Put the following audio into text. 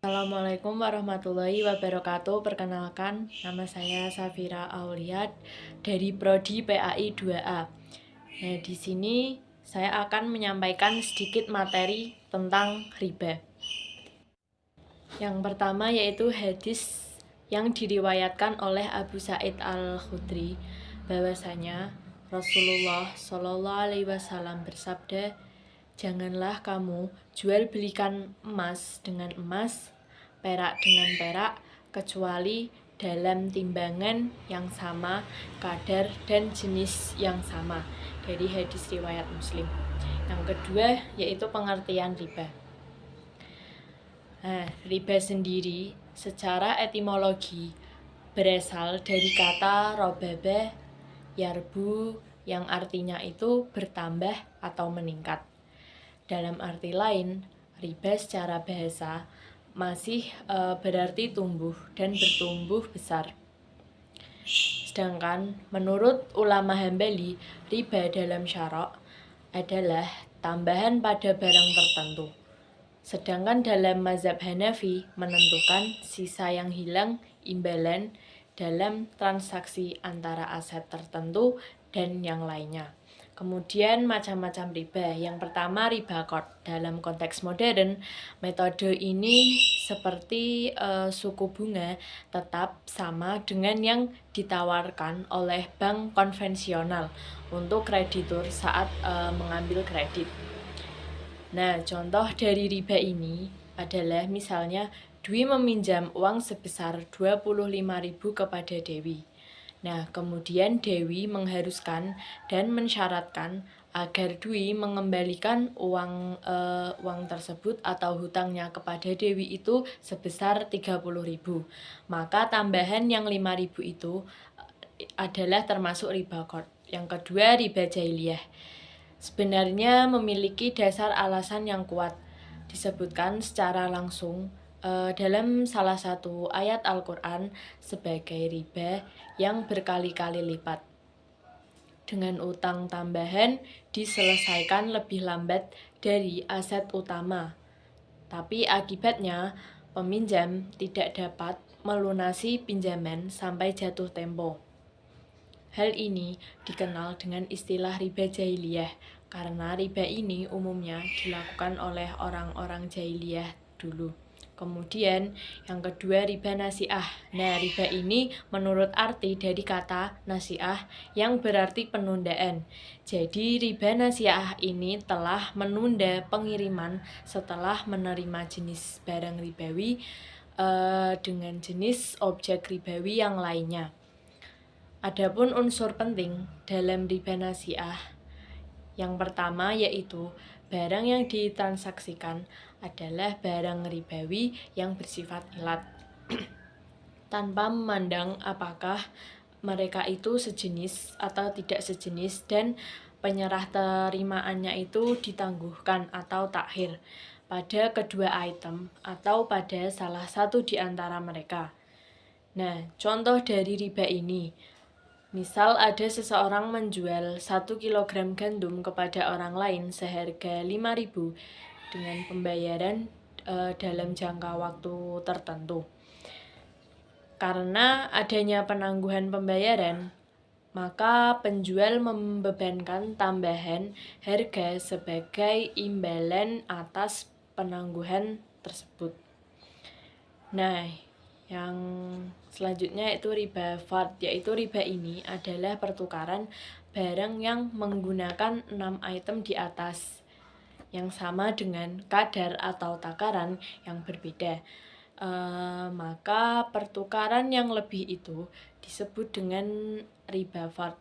Assalamualaikum warahmatullahi wabarakatuh. Perkenalkan, nama saya Safira Auliad dari Prodi PAI 2A. Nah, di sini saya akan menyampaikan sedikit materi tentang riba. Yang pertama yaitu hadis yang diriwayatkan oleh Abu Sa'id Al-Khudri bahwasanya Rasulullah Shallallahu Alaihi Wasallam bersabda, "Janganlah kamu jual belikan emas dengan emas, perak dengan perak, kecuali dalam timbangan yang sama, kadar dan jenis yang sama." Dari hadis riwayat Muslim. Yang kedua yaitu pengertian riba. Nah, riba sendiri secara etimologi berasal dari kata robaba yarbu yang artinya itu bertambah atau meningkat. Dalam arti lain, riba secara bahasa masih berarti tumbuh dan bertumbuh besar. Sedangkan menurut ulama Hambali, riba dalam syara' adalah tambahan pada barang tertentu. Sedangkan dalam mazhab Hanafi menentukan sisa yang hilang imbalan dalam transaksi antara aset tertentu dan yang lainnya. Kemudian macam-macam riba. Yang pertama riba qard. Dalam konteks modern, metode ini seperti suku bunga tetap sama dengan yang ditawarkan oleh bank konvensional untuk kreditur saat mengambil kredit. Nah, contoh dari riba ini adalah misalnya Dwi meminjam uang sebesar 25.000 kepada Dewi. Nah, kemudian Dewi mengharuskan dan mensyaratkan agar Dwi mengembalikan uang tersebut atau hutangnya kepada Dewi itu sebesar 30.000. Maka tambahan yang 5.000 itu adalah termasuk riba qard. Yang kedua, riba jahiliyah. Sebenarnya memiliki dasar alasan yang kuat. Disebutkan secara langsung dalam salah satu ayat Al-Quran sebagai riba yang berkali-kali lipat. Dengan utang tambahan diselesaikan lebih lambat dari aset utama. Tapi akibatnya peminjam tidak dapat melunasi pinjaman sampai jatuh tempo. Hal ini dikenal dengan istilah riba jahiliyah karena riba ini umumnya dilakukan oleh orang-orang jahiliyah dulu. Kemudian yang kedua riba nasi'ah. Nah, riba ini menurut arti dari kata nasi'ah yang berarti penundaan. Jadi riba nasi'ah ini telah menunda pengiriman setelah menerima jenis barang ribawi dengan jenis objek ribawi yang lainnya. Adapun unsur penting dalam riba nasi'ah yang pertama yaitu barang yang ditransaksikan adalah barang ribawi yang bersifat ilat tanpa memandang apakah mereka itu sejenis atau tidak sejenis dan penyerah terimaannya itu ditangguhkan atau takhir pada kedua item atau pada salah satu di antara mereka. Nah, contoh dari riba ini, misal ada seseorang menjual 1 kg gandum kepada orang lain seharga 5.000 dengan pembayaran dalam jangka waktu tertentu. Karena adanya penangguhan pembayaran, maka penjual membebankan tambahan harga sebagai imbalan atas penangguhan tersebut. Nah, yang selanjutnya yaitu riba fard, yaitu riba ini adalah pertukaran barang yang menggunakan 6 item di atas yang sama dengan kadar atau takaran yang berbeda. Maka pertukaran yang lebih itu disebut dengan riba fard.